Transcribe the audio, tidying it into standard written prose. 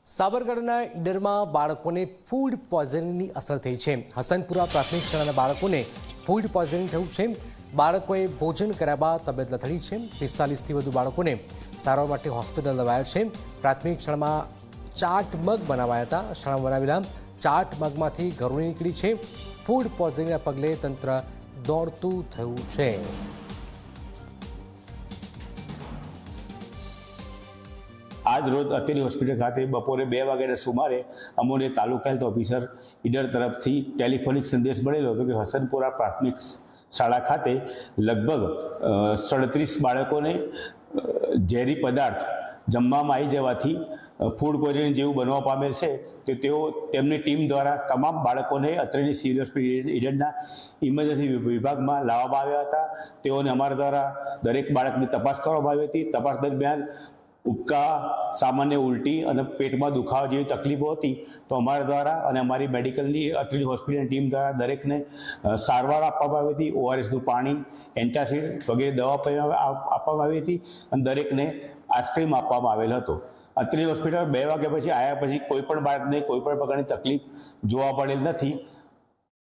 સાબરકાંઠાના ઈડરમાં બાળકોને ફૂડ પોઈઝનિંગની અસર થઈ છે। હસનપુરા પ્રાથમિક શાળાના બાળકોને ફૂડ પોઈઝનિંગ થયું છે। બાળકોએ ભોજન કર્યા બાદ તબિયત લથડી છે। 45થી વધુ બાળકોને સારવાર માટે હોસ્પિટલ લવાયા છે। પ્રાથમિક શાળામાં ચાટ મગ બનાવાયા હતા। શાળામાં બનાવેલા ચાટ મગમાંથી ગરોળી નીકળી છે। ફૂડ પોઈઝનિંગના પગલે તંત્ર દોડતું થયું છે। આજ રોજ અત્તરી હોસ્પિટલ ખાતે બપોરે 2 વાગ્યાના સુમારે અમોને તાલુકા હેલ્થ ઓફિસર ઈડર તરફથી ટેલિફોનિક સંદેશ મળેલો હતો કે હસનપુરા પ્રાથમિક શાળા ખાતે લગભગ 37 બાળકોને ઝેરી પદાર્થ જમવામાં આવી જવાથી ફૂડ પોઈઝનિંગ જેવું બનવા પામેલ છે। તો તેમની ટીમ દ્વારા તમામ બાળકોને અત્રેની સિવિલ હોસ્પિટલ ઈડરના ઇમરજન્સી વિભાગમાં લાવવામાં આવ્યા હતા। તેઓને અમારા દ્વારા દરેક બાળકની તપાસ કરવામાં આવી હતી। તપાસ દરમિયાન ઉબકા, સામાન્ય ઉલટી અને પેટમાં દુખાવા જેવી તકલીફો હતી। તો અમારા દ્વારા અને અમારી મેડિકલની અત્રેની હોસ્પિટલની ટીમ દ્વારા દરેકને સારવાર આપવામાં આવી હતી। ORSનું પાણી, એન્ટાસિડ વગેરે દવા આપવામાં આવી હતી અને દરેકને આઈસ્ક્રીમ આપવામાં આવેલ હતો। અત્રેની હોસ્પિટલ 2 વાગ્યા પછી આવ્યા પછી કોઈ પણ બાળકને કોઈ પણ પ્રકારની તકલીફ જોવા પડેલ નથી।